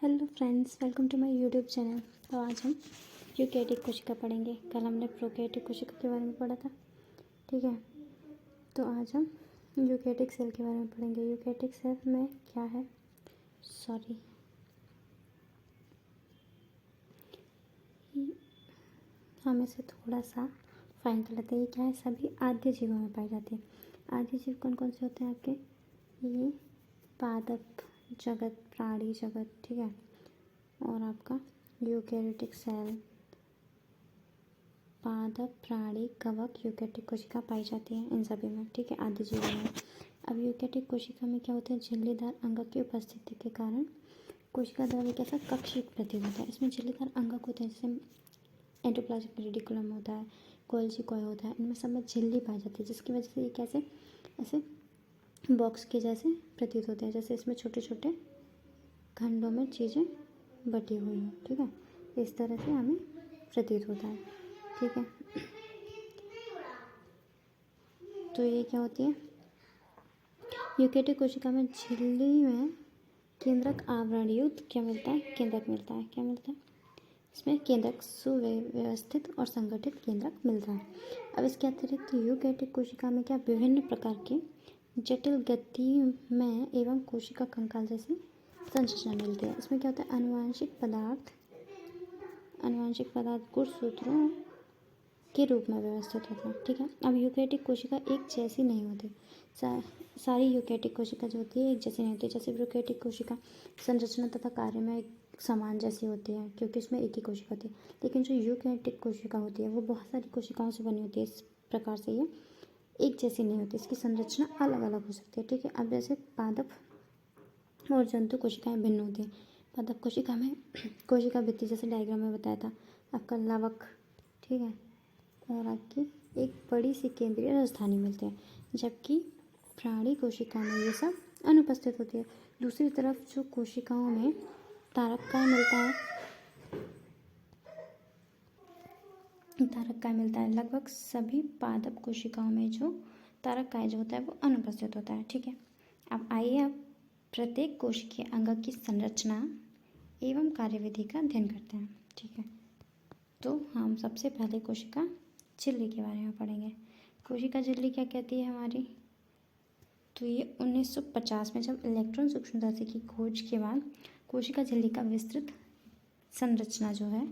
Hello friends, welcome to my YouTube channel. तो आज हम यूकेरियोटिक कोशिका पढ़ेंगे। कल हमने प्रोकैरियोटिक कोशिका के बारे में पढ़ा था, ठीक है। तो आज हम यूकेरियोटिक सेल के बारे में पढ़ेंगे। यूकेरियोटिक सेल में क्या है, हम इसे थोड़ा सा फाइन कर लेते हैं। ये क्या है, सभी आद्य जीवों में पाई जाती है। आद्य जीव कौन कौन से होते हैं आपके? ये पादप जगत, प्राणी जगत, ठीक है। और आपका यूकेरियोटिक सेल, पादप, प्राणी, कवक, यूकेरियोटिक कोशिका पाई जाती है इन सभी में, ठीक है, आद्य जीवों में। अब यूकेरियोटिक कोशिका में क्या होता है, झिल्लीदार अंगक की उपस्थिति के कारण कोशिका द्वारा कैसा कक्षिक प्रतीत होता है। इसमें झिल्लीदार अंगक होते हैं, जैसे एंडोप्लाज्मिक रेटिकुलम होता है, गोल्जी कॉय होता है, इनमें सब में झिल्ली पाई जाती है, जिसकी वजह से ये कैसे ऐसे बॉक्स के जैसे प्रतीत होते हैं, जैसे इसमें छोटे छोटे खंडों में चीज़ें बटी हुई हैं, ठीक है। इस तरह से हमें प्रतीत होता है, ठीक है। तो ये क्या होती है, यूकेरियोटिक कोशिका में झिल्ली में केंद्रक आवरण युक्त क्या मिलता है, केंद्रक मिलता है। क्या मिलता है इसमें? केंद्रक, सुव्यवस्थित और संगठित केंद्रक मिलता है। अब इसके अतिरिक्त यूकेरियोटिक कोशिका में क्या विभिन्न प्रकार के जटिल गति में एवं कोशिका कंकाल जैसी संरचना मिलती है। इसमें क्या होता है, आनुवांशिक पदार्थ गुणसूत्रों के रूप में व्यवस्थित होते हैं, ठीक है। अब यूकेरियोटिक कोशिका एक जैसी नहीं होती। सारी यूकेरियोटिक कोशिका जो होती है एक जैसी नहीं होती। जैसे प्रोकैरियोटिक कोशिका संरचना तथा कार्य में एक समान जैसी होती है, क्योंकि इसमें एक ही कोशिका होती है। लेकिन जो यूकेरियोटिक कोशिका होती है वो बहुत सारी कोशिकाओं से बनी होती है। इस प्रकार से ये एक जैसी नहीं होती, इसकी संरचना अलग अलग हो सकती है, ठीक है। अब जैसे पादप और जंतु कोशिकाएं भिन्न होती हैं। पादप कोशिका में कोशिका भित्ति जैसे डायग्राम में बताया था आपका लवक, ठीक है, और आपकी एक बड़ी सी केंद्रीय राजधानी मिलती है, जबकि प्राणी कोशिका में ये सब अनुपस्थित होती है। दूसरी तरफ जो कोशिकाओं में तारककाय मिलता है, लगभग सभी पादप कोशिकाओं में जो तारककाय जो होता है वो अनुपस्थित होता है, ठीक है। अब आइए अब प्रत्येक कोशिकीय अंग की संरचना एवं कार्यविधि का अध्ययन करते हैं, ठीक है। तो हम सबसे पहले कोशिका झिल्ली के बारे में पढ़ेंगे। कोशिका झिल्ली क्या कहती है हमारी? तो ये 1950 में जब इलेक्ट्रॉन सूक्ष्मदर्शी की खोज के बाद कोशिका झिल्ली का विस्तृत संरचना जो है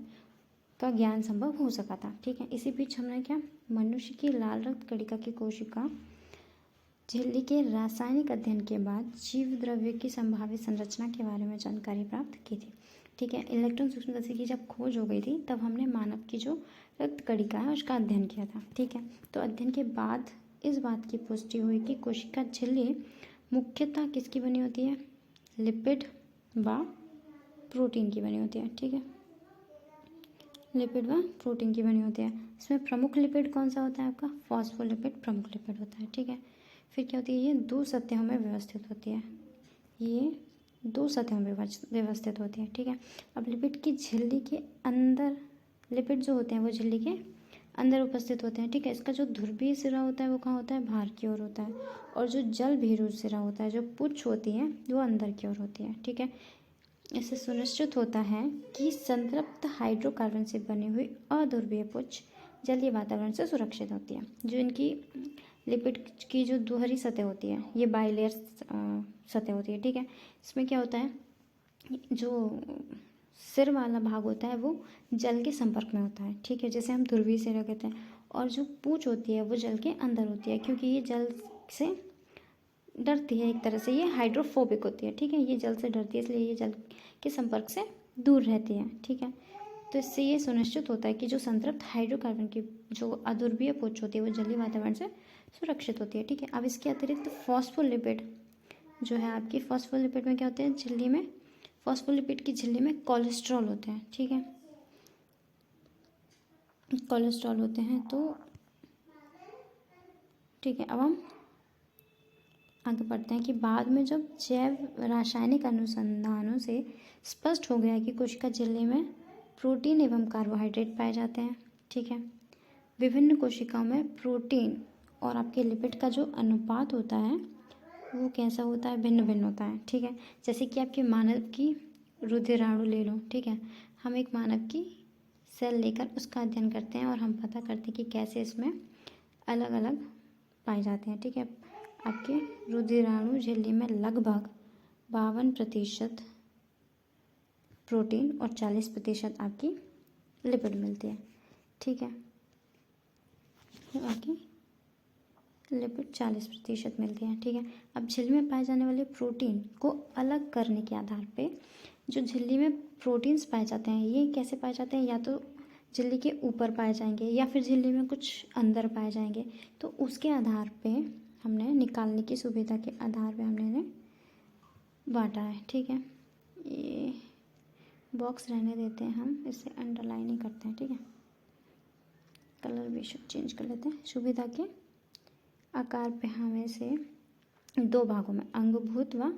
का ज्ञान संभव हो सका था, ठीक है। इसी बीच हमने क्या, मनुष्य की लाल रक्त कणिका की कोशिका झिल्ली के रासायनिक अध्ययन के बाद जीव द्रव्य की संभावित संरचना के बारे में जानकारी प्राप्त की थी, ठीक है। इलेक्ट्रॉन सूक्ष्मदर्शी की जब खोज हो गई थी तब हमने मानव की जो रक्त कणिका है उसका अध्ययन किया था, ठीक है। तो अध्ययन के बाद इस बात की पुष्टि हुई कि कोशिका झिल्ली मुख्यतः किसकी बनी होती है? लिपिड व प्रोटीन की बनी होती है, ठीक है। लिपिड व प्रोटीन की बनी होती है। इसमें प्रमुख लिपिड कौन सा होता है आपका? फॉस्फोलिपिड प्रमुख लिपिड होता है, ठीक है। फिर क्या होती है, ये दो सतहों में व्यवस्थित होती है, ये दो सतहों में व्यवस्थित होती है, ठीक है। अब लिपिड की झिल्ली के अंदर, लिपिड जो होते हैं वो झिल्ली के अंदर उपस्थित होते हैं, ठीक है। इसका जो ध्रुवीय सिरा होता है वो कहाँ होता है? बाहर की ओर होता है। और जो जल भीरू सिरा होता है, जो पुच्छ होती है, वो अंदर की ओर होती है, ठीक है। इससे सुनिश्चित होता है कि संतृप्त हाइड्रोकार्बन से बनी हुई अध्रुवीय पुच्छ जलीय वातावरण से सुरक्षित होती है। जो इनकी लिपिड की जो दोहरी सतह होती है, ये बाइलेयर सतह होती है, ठीक है। इसमें क्या होता है, जो सिर वाला भाग होता है वो जल के संपर्क में होता है, ठीक है, जैसे हम ध्रुवीय सिरा कहते हैं। और जो पूंछ होती है वो जल के अंदर होती है, क्योंकि ये जल से डरती है, एक तरह से ये हाइड्रोफोबिक होती है, ठीक है। ये जल से डरती है, इसलिए ये जल के संपर्क से दूर रहती है, ठीक है। तो इससे ये सुनिश्चित होता है कि जो संतृप्त हाइड्रोकार्बन की जो अध्रुवीय पुच्छ होती है वो जलीय वातावरण से सुरक्षित होती है, ठीक है। अब इसके अतिरिक्त फॉस्फोलिपिड जो है आपकी, फॉस्फोलिपिड में क्या होते हैं, झिल्ली में, फॉस्फोलिपिड की झिल्ली में कोलेस्ट्रॉल होते हैं, ठीक है, कोलेस्ट्रॉल होते हैं। तो ठीक है, अब हम आगे बढ़ते हैं कि बाद में जब जैव रासायनिक अनुसंधानों से स्पष्ट हो गया कि कोशिका झिल्ली में प्रोटीन एवं कार्बोहाइड्रेट पाए जाते हैं, ठीक है। विभिन्न कोशिकाओं में प्रोटीन और आपके लिपिड का जो अनुपात होता है वो कैसा होता है? भिन्न भिन्न होता है, ठीक है। जैसे कि आपके मानव की रुधिराणु ले लो, ठीक है। हम एक मानव की सेल लेकर उसका अध्ययन करते हैं और हम पता करते हैं कि कैसे इसमें अलग अलग पाए जाते हैं, ठीक है। आपके रुधिराणु झिल्ली में लगभग 52% प्रोटीन और 40% आपकी लिपिड मिलती है, ठीक है। आपकी लिपिड 40% मिलती है, ठीक है। अब झिल्ली में पाए जाने वाले प्रोटीन को अलग करने के आधार पे जो झिल्ली में प्रोटीन्स पाए जाते हैं, ये कैसे पाए जाते हैं, या तो झिल्ली के ऊपर पाए जाएंगे या फिर झिल्ली में कुछ अंदर पाए जाएंगे। तो उसके आधार पे हमने निकालने की सुविधा के आधार पे हमने इन्हें बांटा है, ठीक है। ये बॉक्स रहने देते हैं, हम इसे अंडरलाइन ही करते हैं, ठीक है। कलर भी चेंज कर लेते हैं। सुविधा के आकार पे हम इसे 2 भागों में, अंगभूत व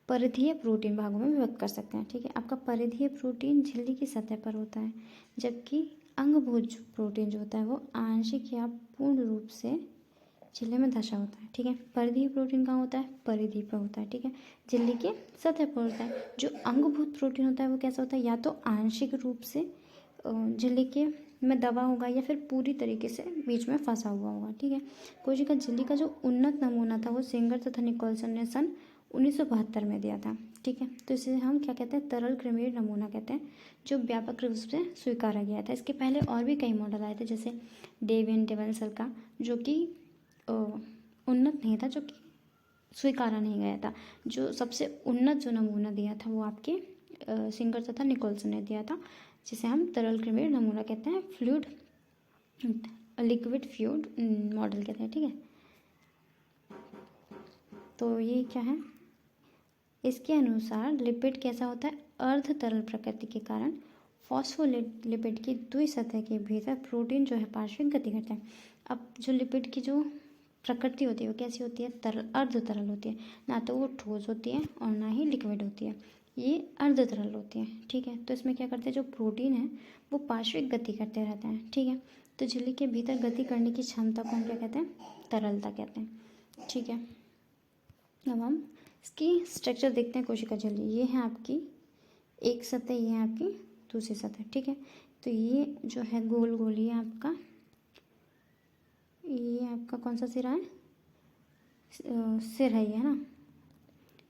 परिधीय प्रोटीन भागों में विभक्त कर सकते हैं, ठीक है। आपका परिधीय प्रोटीन झिल्ली की सतह पर होता है, जबकि अंगभूत प्रोटीन जो होता है वो आंशिक या पूर्ण रूप से झिल्ली में धंसा होता है, ठीक है। परिधीय प्रोटीन कहाँ होता है, परिधि पर होता है, ठीक है, झिल्ली के सतह पर होता है। जो अंगभूत प्रोटीन होता है वो कैसा होता है, या तो आंशिक रूप से झिल्ली के में दबा होगा या फिर पूरी तरीके से बीच में फंसा हुआ होगा, ठीक है। कोशिका झिल्ली का जो उन्नत नमूना था वो सेंगर तथा निकोलसन ने सन 1972 में दिया था, ठीक है। तो इसे हम क्या कहते हैं, तरल क्रिमीर नमूना कहते हैं, जो व्यापक रूप से स्वीकारा गया था। इसके पहले और भी कई मॉडल आए थे, जैसे डेविन डेवनसल का, जो कि उन्नत नहीं था, जो कि स्वीकारा नहीं गया था। जो सबसे उन्नत जो नमूना दिया था वो आपके सिंगर तथा निकोलसन ने दिया था, जिसे हम तरल क्रिमीर नमूना कहते हैं, फ्लूइड लिक्विड फ्लूइड मॉडल कहते हैं, ठीक है। तो ये क्या है, इसके अनुसार लिपिड कैसा होता है, अर्ध तरल प्रकृति के कारण फॉस्फोलिपिड की द्विसतह के भीतर प्रोटीन जो है पार्श्विक गति करता है। अब जो लिपिड की जो प्रकृति होती है वो कैसी होती है, तरल, अर्ध तरल होती है, ना तो वो ठोस होती है और ना ही लिक्विड होती है, ये अर्ध तरल होती है, ठीक है। तो इसमें क्या करते हैं, जो प्रोटीन है वो पार्श्विक गति करते रहते हैं, ठीक है। तो झिल्ली के भीतर गति करने की क्षमता को हम क्या कहते हैं, तरलता कहते हैं, ठीक है। अब हम इसकी स्ट्रक्चर देखते हैं। कोशिका झिल्ली, ये है आपकी एक सतह, ये है आपकी दूसरी सतह, ठीक है। तो ये जो है गोल गोल, ये आपका कौन सा सिरा है, सिर है ये, है ना।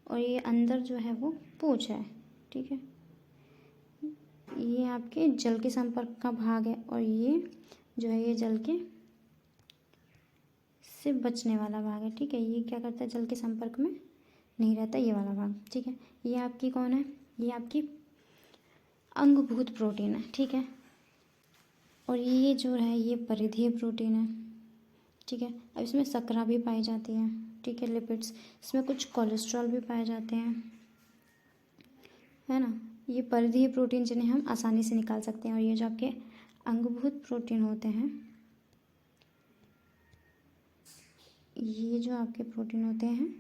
और ये अंदर जो है वो पूंछ है, ठीक है। ये आपके जल के संपर्क का भाग है और ये जो है ये जल के से बचने वाला भाग है, ठीक है। ये क्या करता है, जल के संपर्क में नहीं रहता, ये वाला भाग, ठीक है। ये आपकी कौन है, ये आपकी अंगभूत प्रोटीन है, ठीक है। और ये जो है ये परिधीय प्रोटीन है, ठीक है। अब इसमें शर्करा भी पाई जाती है, ठीक है, लिपिड्स, इसमें कुछ कोलेस्ट्रॉल भी पाए जाते हैं, है ना। ये परिधीय प्रोटीन जिन्हें हम आसानी से निकाल सकते हैं, और ये जो आपके अंगभूत प्रोटीन होते हैं, ये जो आपके प्रोटीन होते हैं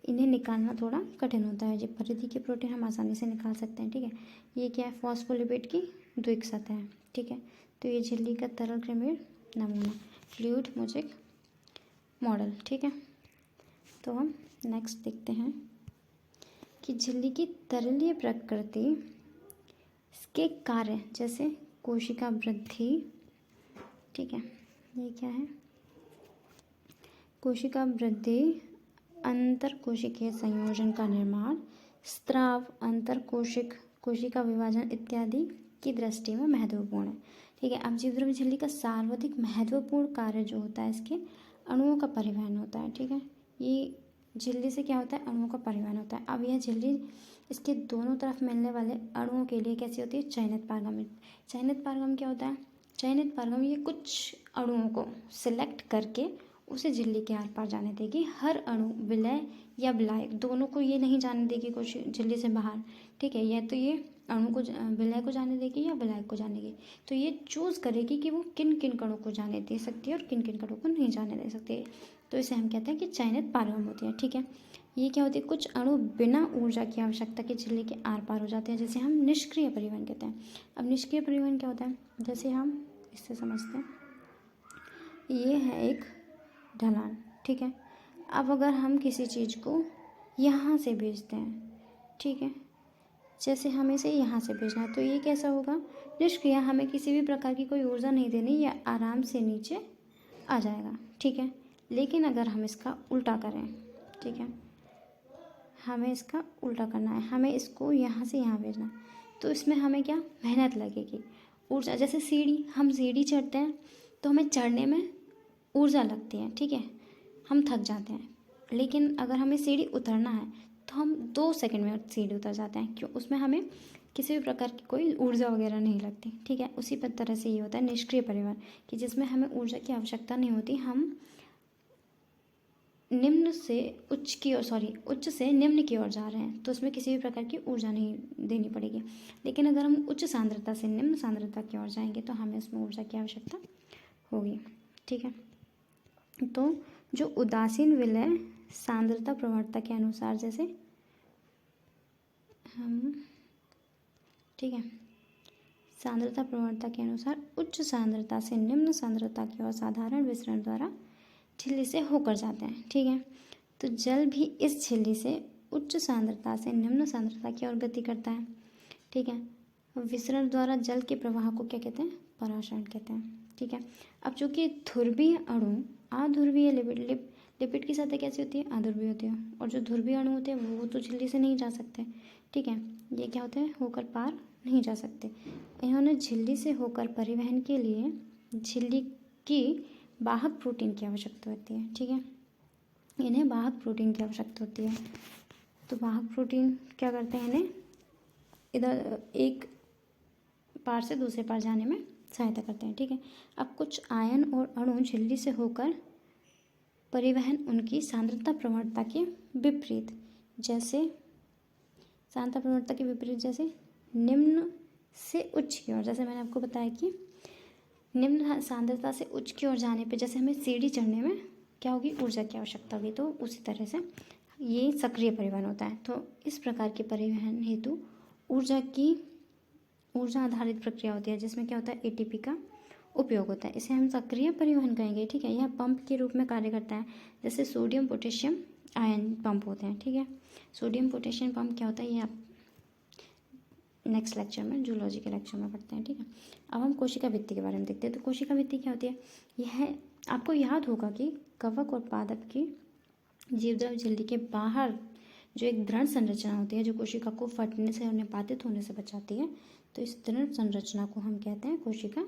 इन्हें निकालना थोड़ा कठिन होता है। जो परिधि के प्रोटीन हम आसानी से निकाल सकते हैं, ठीक है। ये क्या है, फॉस्फोलिपिड की द्विक सतह है, ठीक है। तो ये झिल्ली का तरल क्रिमीर नमूना, फ्लूइड मोज़ेक मॉडल, ठीक है। तो हम नेक्स्ट देखते हैं कि झिल्ली की तरलीय प्रकृति, इसके कार्य, जैसे कोशिका वृद्धि, ठीक है। ये क्या है, कोशिका वृद्धि, अंतर कोशिकीय संयोजन का निर्माण, स्त्राव, अंतर कोशिका विभाजन इत्यादि की दृष्टि में महत्वपूर्ण है, ठीक है। अब जीवद्रव्य झिल्ली का सर्वाधिक महत्वपूर्ण कार्य जो होता है, इसके अणुओं का परिवहन होता है, ठीक है। ये झिल्ली से क्या होता है, अणुओं का परिवहन होता है। अब यह झिल्ली इसके दोनों तरफ मिलने वाले अणुओं के लिए कैसी होती है, चयनित पारगम। चयनित पारगम क्या होता है, चयनित पारगम ये कुछ अणुओं को सिलेक्ट करके उसे झिल्ली के आर पार जाने देगी। हर अणु, विलय या विलायक, दोनों को ये नहीं जाने देगी कुछ झिल्ली से बाहर, ठीक है। या तो ये अणु को, विलय को जाने देगी या विलायक को जाने देगी। तो ये चूज करेगी कि वो किन किन कणों को जाने दे सकती है और किन किन कणों को नहीं जाने दे सकती है। तो इसे हम कहते हैं कि चयनित पारगम होती है, ठीक है। ये क्या होती है, कुछ अणु बिना ऊर्जा की आवश्यकता के झिल्ली के आर पार हो जाते हैं, जैसे हम निष्क्रिय परिवहन कहते हैं। अब निष्क्रिय परिवहन क्या होता है, जैसे हम इससे समझते हैं, ये है एक ढलान, ठीक है। अब अगर हम किसी चीज़ को यहाँ से भेजते हैं, ठीक है, जैसे हमें इसे यहाँ से भेजना है तो ये कैसा होगा, निष्क्रिय, हमें किसी भी प्रकार की कोई ऊर्जा नहीं देनी, या आराम से नीचे आ जाएगा। ठीक है, लेकिन अगर हम इसका उल्टा करें, ठीक है, हमें इसका उल्टा करना है, हमें इसको यहाँ से यहाँ भेजना है, तो इसमें हमें क्या मेहनत लगेगी, ऊर्जा। जैसे सीढ़ी, हम सीढ़ी चढ़ते हैं तो हमें चढ़ने में ऊर्जा लगती है, ठीक है, हम थक जाते हैं। लेकिन अगर हमें सीढ़ी उतरना है तो हम 2 सेकंड में सीढ़ी उतर जाते हैं, क्यों, उसमें हमें किसी भी प्रकार की कोई ऊर्जा वगैरह नहीं लगती। ठीक है, उसी तरह से ये होता है निष्क्रिय परिवहन, कि जिसमें हमें ऊर्जा की आवश्यकता नहीं होती, हम निम्न से उच्च की ओर, उच्च से निम्न की ओर जा रहे हैं, तो उसमें किसी भी प्रकार की ऊर्जा नहीं देनी पड़ेगी। लेकिन अगर हम उच्च सांद्रता से निम्न सांद्रता की ओर जाएंगे तो हमें उसमें ऊर्जा की आवश्यकता होगी। ठीक है, तो जो उदासीन विलय सांद्रता प्रवणता के अनुसार, जैसे हम, ठीक है, सांद्रता प्रवणता के अनुसार उच्च सांद्रता से निम्न सांद्रता की ओर साधारण विसरण द्वारा झिल्ली से होकर जाते हैं। ठीक है, तो जल भी इस झिल्ली से उच्च सांद्रता से निम्न सांद्रता की ओर गति करता है। ठीक है, विसरण द्वारा जल के प्रवाह को क्या कहते हैं, पराशरण कहते हैं। ठीक है, अब चूंकि ध्रुवीय अणु अध्रुवीय लिपिड की सतह कैसी होती है, अध्रुवीय होती है, और जो ध्रुवीय अणु होते हैं वो तो झिल्ली से नहीं जा सकते। ठीक है, ये क्या होते हैं, होकर पार नहीं जा सकते। इन्होंने झिल्ली से होकर परिवहन के लिए झिल्ली की वाहक प्रोटीन की आवश्यकता होती है। ठीक है, इन्हें वाहक प्रोटीन की आवश्यकता होती है। तो वाहक प्रोटीन क्या करते हैं, इन्हें इधर एक पार से दूसरे पार जाने में सहायता करते हैं। ठीक है, अब कुछ आयन और अणु झिल्ली से होकर परिवहन उनकी सांद्रता प्रवणता के विपरीत, जैसे सांद्रता प्रवणता के विपरीत, जैसे निम्न से उच्च की ओर, जैसे मैंने आपको बताया कि निम्न सांद्रता से उच्च की ओर जाने पे जैसे हमें सीढ़ी चढ़ने में क्या होगी, ऊर्जा की आवश्यकता होगी, तो उसी तरह से ये सक्रिय परिवहन होता है। तो इस प्रकार के परिवहन हेतु ऊर्जा आधारित प्रक्रिया होती है, जिसमें क्या होता है, एटीपी का उपयोग होता है, इसे हम सक्रिय परिवहन कहेंगे। ठीक है, यह पंप के रूप में कार्य करता है, जैसे सोडियम पोटेशियम आयन पंप होते हैं। ठीक है, सोडियम पोटेशियम पंप क्या होता है, ये आप नेक्स्ट लेक्चर में, जूलॉजी के लेक्चर में पढ़ते हैं। ठीक है, अब हम कोशिका भित्ति के बारे में देखते हैं। तो कोशिका भित्ति क्या होती है, यह आपको याद होगा कि कवक और पादप की जीवद्रव्य झिल्ली के बाहर जो एक दृढ़ संरचना होती है, जो कोशिका को फटने से और निपातित होने से बचाती है, तो इस दृढ़ संरचना को हम कहते हैं कोशिका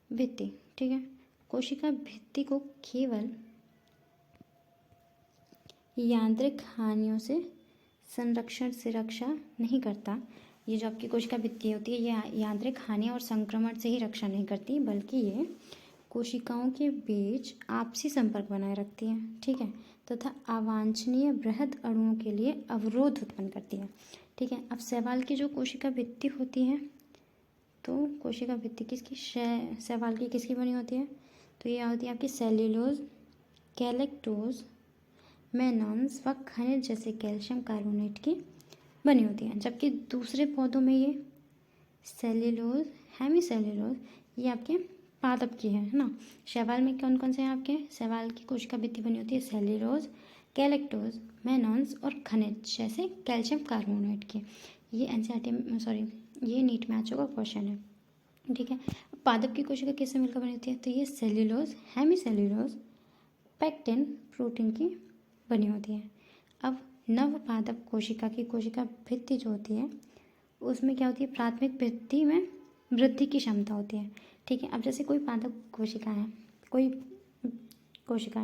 भित्ति। ठीक है, कोशिका भित्ति को केवल यांत्रिक हानियों से संरक्षण से रक्षा नहीं करता, ये जो आपकी कोशिका भित्ति होती है ये यांत्रिक हानि और संक्रमण से ही रक्षा नहीं करती, बल्कि ये कोशिकाओं के बीच आपसी संपर्क बनाए रखती है। ठीक है, तथा अवांछनीय बृहद अणुओं के लिए अवरोध उत्पन्न करती है। ठीक है, अब शैवाल की जो कोशिका भित्ति होती है, तो कोशिका भित्ति किसकी, शैवाल की किसकी बनी होती है, तो ये होती है आपकी सेल्यूलोज, कैलेक्टोज, मेनान्स व खनिज जैसे कैल्शियम कार्बोनेट की बनी होती है। जबकि दूसरे पौधों में ये सेल्यूलोज, हेमीसेल्यूलोज, ये आपके पादप की है ना। शैवाल में कौन कौन से हैं आपके, शैवाल की कोशिका भित्ति बनी होती है सेल्यूलोज, कैलेक्टोज, मेनान्स और खनिज जैसे कैल्शियम कार्बोनेट की। ये ये नीट में आ चुका क्वेश्चन है। ठीक है, पादप की कोशिका किससे मिलकर बनी होती है, तो ये सेल्यूलोज, हेमीसेल्यूलोज, पेक्टिन प्रोटीन की बनी होती है। अब नव पादप कोशिका की कोशिका भित्ति जो होती है उसमें क्या होती है, प्राथमिक भित्ति में वृद्धि की क्षमता होती है। ठीक है, अब जैसे कोई पादप कोशिका है,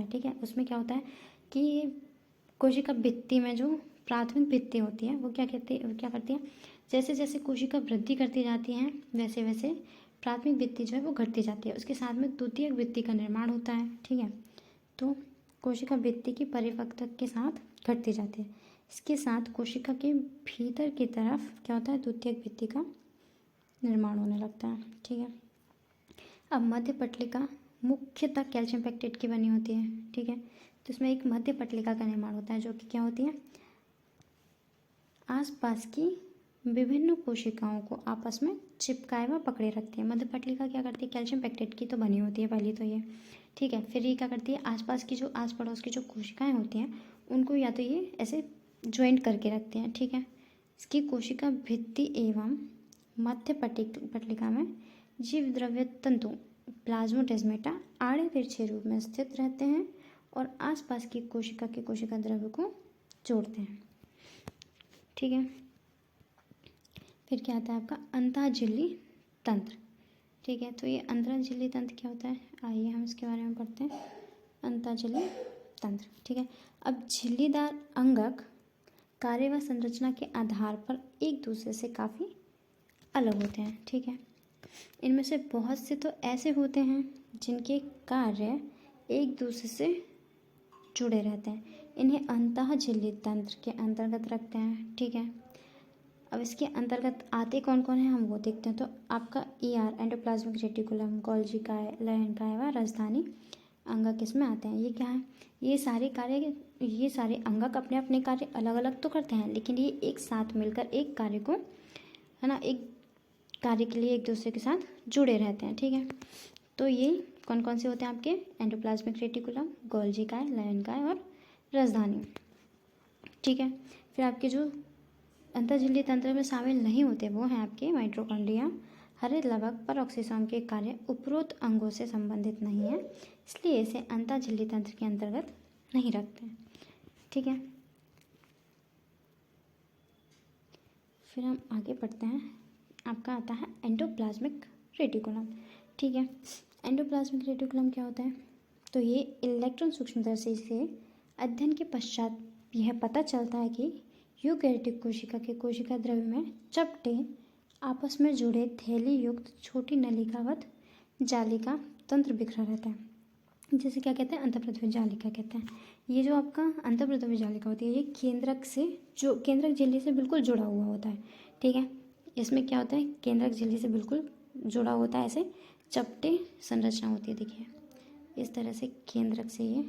ठीक है, उसमें क्या होता है कि कोशिका भित्ति में जो प्राथमिक भित्ति होती है वो क्या करती है, जैसे जैसे कोशिका वृद्धि करती जाती है वैसे वैसे प्राथमिक भित्ति जो है वो घटती जाती है, उसके साथ में द्वितीयक भित्ति का निर्माण होता है। ठीक है, तो कोशिका भित्ति की परिपक्वता के साथ घटती जाती है। इसके साथ कोशिका के भीतर की तरफ क्या होता है, द्वितीयक भित्ति का निर्माण होने लगता है। ठीक है, अब मध्य पटलिका मुख्यतः कैल्शियम पेक्टेट की बनी होती है। ठीक है, तो इसमें एक मध्य पटलिका का निर्माण होता है जो कि क्या होती है, आसपास की विभिन्न कोशिकाओं को आपस में चिपकाए व पकड़े रखती है। मध्य पटलिका क्या करती है, कैल्शियम पेक्टेट की तो बनी होती है पहली तो ये। ठीक है, फिर ये क्या करती है, आसपास की जो आस पड़ोस की जो कोशिकाएं होती हैं उनको या तो ये ऐसे ज्वाइंट करके रखते हैं। ठीक है, इसकी कोशिका भित्ति एवं मध्य पटलिका में जीव द्रव्य तंतु प्लाज्मोडेस्माटा आड़े तिरछे रूप में स्थित रहते हैं और आसपास की कोशिका द्रव्य को जोड़ते हैं। ठीक है, फिर क्या आता है आपका अंतःझिल्ली तंत्र। ठीक है, तो ये अंतःझिल्ली तंत्र क्या होता है, आइए हम इसके बारे में पढ़ते हैं। अंतःझिल्ली तंत्र, ठीक है। अब झिल्लीदार अंगक कार्य व संरचना के आधार पर एक दूसरे से काफ़ी अलग होते हैं। ठीक है, इनमें से बहुत से तो ऐसे होते हैं जिनके कार्य एक दूसरे से जुड़े रहते हैं, इन्हें अंतःझिल्ली तंत्र के अंतर्गत रखते हैं। ठीक है, अब इसके अंतर्गत आते कौन कौन है हम वो देखते हैं। तो आपका एंडोप्लाज्मिक रेटिकुलम, गोल्जी काय, लयनकाय व राजधानी अंगक इसमें आते हैं। ये क्या है, ये सारे अंगक अपने अपने कार्य अलग अलग तो करते हैं, लेकिन ये एक साथ मिलकर एक कार्य को, है ना, एक कार्य के लिए एक दूसरे के साथ जुड़े रहते हैं। ठीक है, तो ये कौन कौन से होते हैं आपके, एंडोप्लाज्मिक रेटिकुलम, गोल्जी काय, लयनकाय और राजधानी। ठीक है, फिर आपके जो अंतःझिल्ली तंत्र में शामिल नहीं होते वो हैं आपके माइटोकॉन्ड्रिया, हरित लवक, पेरोक्सिसोम के कार्य उपरोक्त अंगों से संबंधित नहीं है, इसलिए इसे अंतःझिल्ली तंत्र के अंतर्गत नहीं रखते हैं। ठीक है, फिर हम आगे पढ़ते हैं। आपका आता है एंडोप्लाज्मिक रेटिकुलम। ठीक है, एंडोप्लाज्मिक रेटिकुलम क्या होता है, तो ये इलेक्ट्रॉन सूक्ष्मदर्शी से अध्ययन के पश्चात यह पता चलता है कि यूकैरियोटिक कोशिका के कोशिका द्रव्य में चपटे आपस में जुड़े थैली युक्त छोटी नलिकावत जालिका तंत्र बिखरा रहता है, जिसे क्या कहते हैं, अंतःप्रद्रव्य जालिका कहते हैं। ये जो आपका अंतःप्रद्रव्य जालिका होती है ये केंद्रक झिल्ली से बिल्कुल जुड़ा हुआ होता है। ठीक है, इसमें क्या होता है, केंद्रक झिल्ली से बिल्कुल जुड़ा होता है, ऐसे चपटे संरचना होती है। देखिए इस तरह से केंद्रक से ये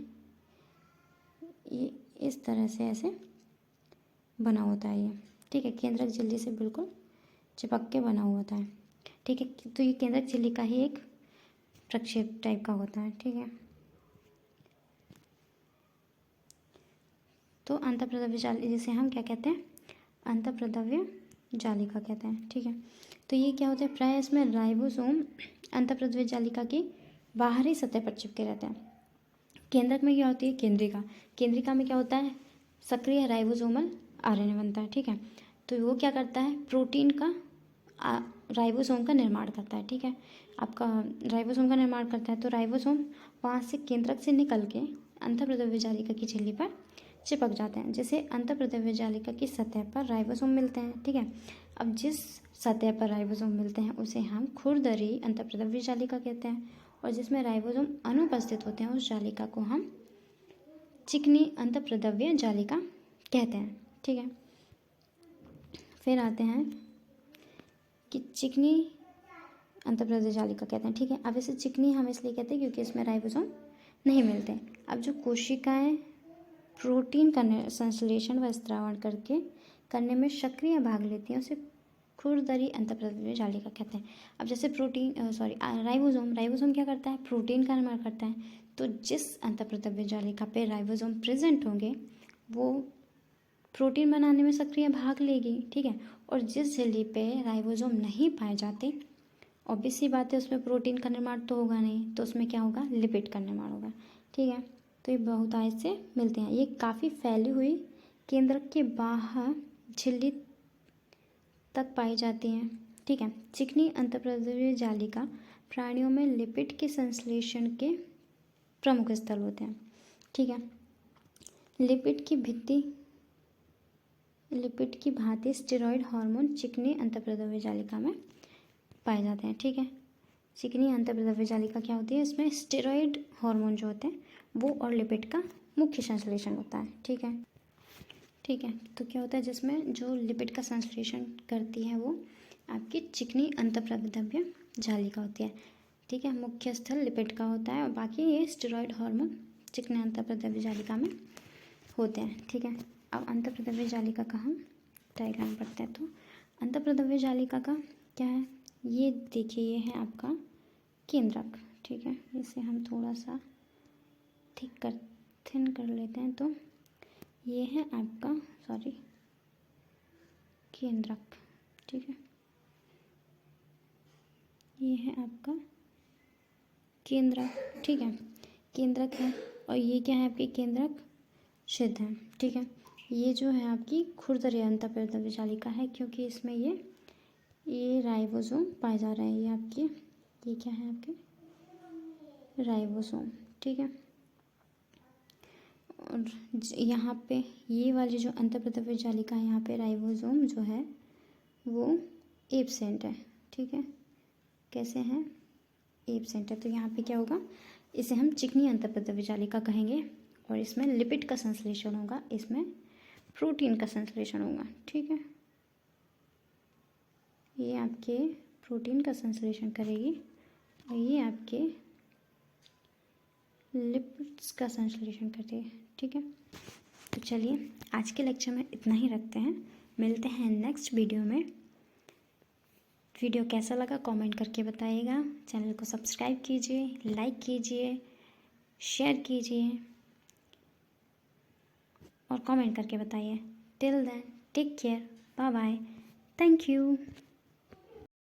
इस तरह से ऐसे बना होता है ये। ठीक है, केंद्रक झिल्ली से बिल्कुल चिपक के बना हुआ होता है। ठीक है, तो ये केंद्रक झिल्ली का ही एक प्रक्षेप टाइप का होता है। ठीक है, तो अंतःप्रद्रव्य जालिका जिसे हम क्या कहते हैं, अंतःप्रद्रव्य जालिका कहते हैं। ठीक है, तो ये क्या होता है, प्राय इसमें राइबोसोम अंतःप्रद्रव्य जालिका की बाहरी सतह पर चिपके रहते हैं। केंद्रक में क्या होती है, केंद्रिका में क्या होता है, सक्रिय राइबोसोमल आरएनए बनता है। ठीक है, तो वो क्या करता है, प्रोटीन का राइबोसोम का निर्माण करता है। ठीक है, आपका राइबोसोम का निर्माण करता है, तो राइबोसोम वहाँ से केंद्रक से निकल के अंतःप्रद्रव्य जालिका की झिल्ली पर चिपक जाते हैं, जिसे अंतःप्रद्रव्य जालिका की सतह पर राइबोसोम मिलते हैं। ठीक है, अब जिस सतह पर राइबोसोम मिलते हैं उसे हम खुरदरी अंतःप्रद्रव्य जालिका कहते हैं, और जिसमें राइबोसोम अनुपस्थित होते हैं उस जालिका को हम चिकनी अंतःप्रद्रव्य जालिका कहते हैं। ठीक है, फिर आते हैं कि चिकनी अंतःप्रद्रव्य जालिका कहते हैं। ठीक है, अब इसे चिकनी हम इसलिए कहते हैं क्योंकि इसमें राइबोसोम नहीं मिलते। अब जो कोशिकाएं प्रोटीन का संश्लेषण व स्त्रावण करने में सक्रिय भाग लेती हैं उसे खुरदरी अंतःप्रद्रव्य जालिका कहते हैं। अब जैसे राइबोसोम क्या करता है, प्रोटीन का निर्माण करता है, तो जिस अंतःप्रद्रव्य जालिका पे राइबोसोम प्रेजेंट होंगे वो प्रोटीन बनाने में सक्रिय भाग लेगी। ठीक है, और जिस झिल्ली पे राइबोसोम नहीं पाए जाते, ऑब्वियस सी बात है उसमें प्रोटीन का निर्माण तो होगा नहीं, तो उसमें क्या होगा, लिपिड का निर्माण होगा। ठीक है, तो ये बहुतायत से मिलते हैं। ये काफ़ी फैली हुई केंद्रक के बाहर झिल्ली तक पाई जाती हैं। ठीक है, चिकनी अंतःप्रद्रव्य जालिका प्राणियों में लिपिड के संश्लेषण के प्रमुख स्थल होते हैं। ठीक है, लिपिड की भांति स्टेरॉयड हार्मोन चिकनी अंतःप्रद्रव्य जालिका में पाए जाते हैं। ठीक है, चिकनी अंतःप्रद्रव्य जालिका क्या होती है, इसमें स्टेरॉयड हार्मोन जो होते हैं वो और लिपिड का मुख्य संश्लेषण होता है। ठीक है, तो क्या होता है, जिसमें जो लिपिड का संश्लेषण करती है वो आपकी चिकनी अंतःप्रद्रव्य जालिका होती है। ठीक है, मुख्य स्थल लिपिड का होता है और बाकी ये स्टेरॉयड हार्मोन चिकनी अंतःप्रद्रव्य जालिका में होते हैं। ठीक है, अब अंतःप्रद्रव्य जालिका का हम डायग्राम पढ़ते हैं। तो अंतःप्रद्रव्य जालिका का क्या है, ये देखिए ये है आपका केंद्रक। ठीक है, इसे हम थोड़ा सा थिन कर लेते हैं। तो ये है आपका केंद्रक, ठीक है। ये है आपका केंद्रक, ठीक है, केंद्रक है। और ये क्या है आपके केंद्रक छिद्र है, ठीक है। ये जो है आपकी खुरदरी अंतःप्रेरक जालिका है, क्योंकि इसमें ये राइबोसोम पाए जा रहे हैं। ये आपके ये क्या है आपके राइबोसोम, ठीक है। और यहाँ पे ये वाली जो अंतःप्रेरक जालिका है, यहाँ पे राइबोसोम जो है वो एब्सेंट है, ठीक है। कैसे हैं? एब्सेंट है। तो यहाँ पे क्या होगा, इसे हम चिकनी अंतःप्रेरक जालिका कहेंगे। और इसमें लिपिड का संश्लेषण होगा, इसमें प्रोटीन का संश्लेषण होगा, ठीक है। ये आपके प्रोटीन का संश्लेषण करेगी और ये आपके लिपिड्स का संश्लेषण करेगी, ठीक है। तो चलिए आज के लेक्चर में इतना ही रखते हैं, मिलते हैं नेक्स्ट वीडियो में। वीडियो कैसा लगा कमेंट करके बताइएगा। चैनल को सब्सक्राइब कीजिए, लाइक कीजिए, शेयर कीजिए और कमेंट करके बताइए। Till then take care, bye bye, thank you.